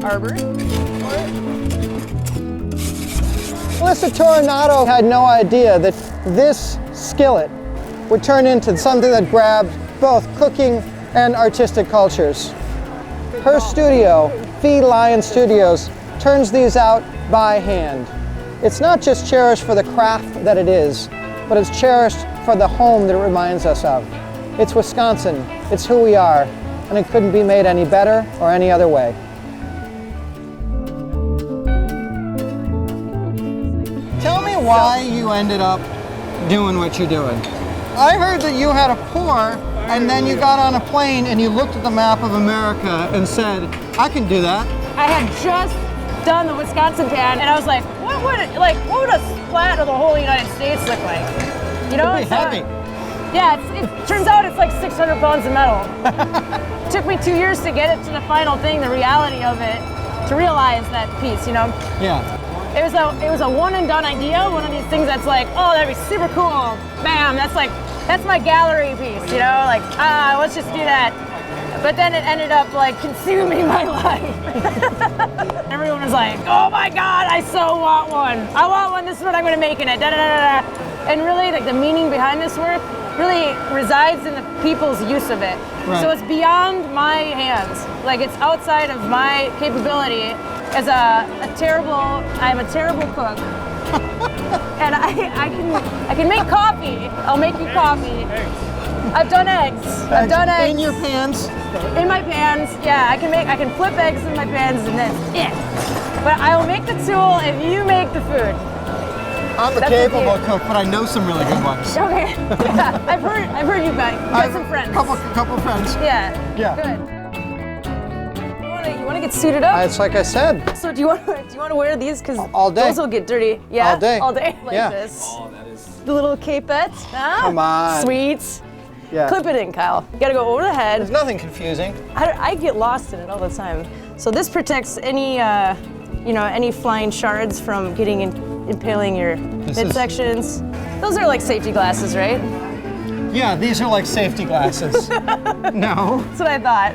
arbor. Melissa Toronado had no idea that this skillet would turn into something that grabbed both cooking and artistic cultures. Her studio, Feed Lion Studios, turns these out by hand. It's not just cherished for the craft that it is, but it's cherished for the home that it reminds us of. It's Wisconsin, it's who we are, and it couldn't be made any better or any other way. Tell me why you ended up doing what you're doing. I heard that you had a pour and then you got on a plane and you looked at the map of America and said, I can do that. I had just done the Wisconsin tan, and I was like, what would a splat of the whole United States look like? You know, It'd be heavy. Yeah, it turns out it's like 600 pounds of metal. It took me 2 years to get it to the final thing, the reality of it, to realize that piece, you know? Yeah. It was a one and done idea, one of these things that's like, oh, that'd be super cool. Bam, that's my gallery piece, you know? Like, let's just do that. But then it ended up like consuming my life. Everyone was like, oh my God, I so want one. I want one, this is what I'm gonna make in it, da da da da. And really, like the meaning behind this work really resides in the people's use of it. Right. So it's beyond my hands. Like it's outside of my capability as I'm a terrible cook. And I can make coffee. I'll make you coffee. I've done eggs. I've done eggs. In your pans? In my pans, yeah. I can flip eggs in my pans and that's it. But I will make the tool if you make the food. I'm a capable cook, but I know some really good ones. Okay. Yeah, I've heard you got some friends. Couple friends. Yeah. Yeah. Good. You want to get suited up? It's like I said. So do you want to wear these? Because all day. Those will get dirty. Yeah. All day. All day. Like Yeah. this. Oh, that is. The little capette. Huh? Come on. Sweet. Yeah. Clip it in, Kyle. You gotta go over the head. There's nothing confusing. I get lost in it all the time. So this protects any, any flying shards from getting impaling your midsections. Those are like safety glasses, right? Yeah, these are like safety glasses. No. That's what I thought.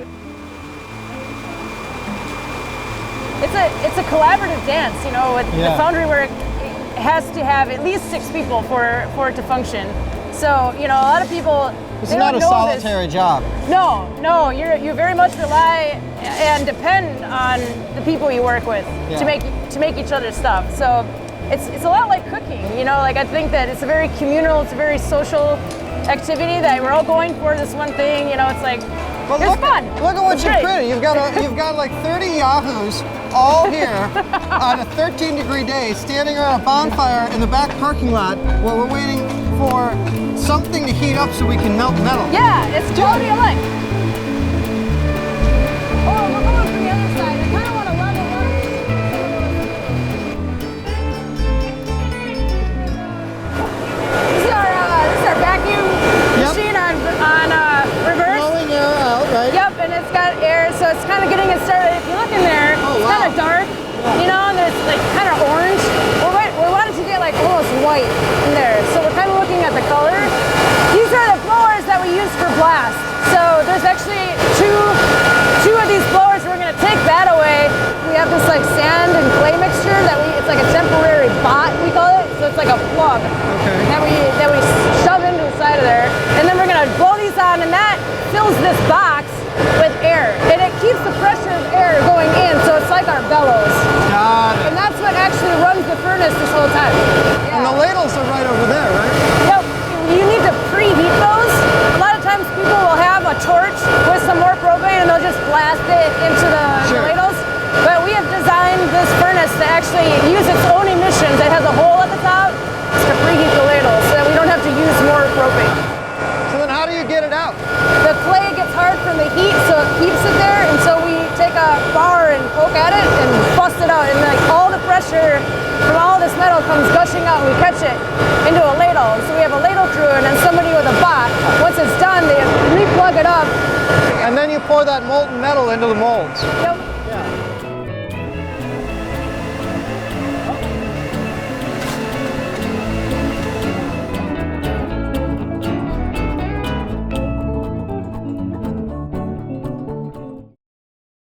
It's a collaborative dance, you know, with the foundry work. It has to have at least 6 people for it to function. So, you know, a lot of people, It's not a solitary job. No, you very much rely and depend on the people you work with to make each other's stuff. So it's a lot like cooking, you know, like I think that it's a very communal, it's a very social activity that we're all going for this one thing, you know, it's like, it's fun. Look at what It's you great. created. You've got like 30 yahoos all here on a 13-degree day, standing around a bonfire in the back parking lot where we're waiting for something to heat up so we can melt metal. Yeah, it's quality of life. Oh, we're going from the other side. I kind of want to level up. This is our vacuum machine on reverse. Blowing air out, right? Yep, and it's got air, so it's kind of getting it started. If you look in there, it's kind of dark, you know, and there's like kind of orange. We wanted to get like almost white in there, so we're kind of looking at the color. These are the blowers that we use for blast. So there's actually two of these blowers. We're gonna take that away. We have this like sand and clay mixture it's like a temporary bot, we call it. So it's like a plug that we shove into the side of there, and then we're gonna blow these on, and that fills this box with air, and it keeps the pressure of air going in. So it's like our bellows. Got it. And that's what actually runs the furnace this whole time. Yeah. And the ladles are right over there, right? Yep. You need to preheat those. A lot of times people will have a torch with some more propane and they'll just blast it into the ladles. But we have designed this furnace to actually use its own emissions. It has a hole at the top to preheat the ladles so that we don't have to use more propane. So then how do you get it out? The clay gets hard from the heat, so it keeps it there, and so we take a bar and poke at it and bust it out, and like all the pressure from all this metal comes gushing out, and we catch it into a ladle. So we have a ladle crew, and then somebody with a bot. Once it's done, they re-plug it up. And then you pour that molten metal into the molds. Yep. Yeah.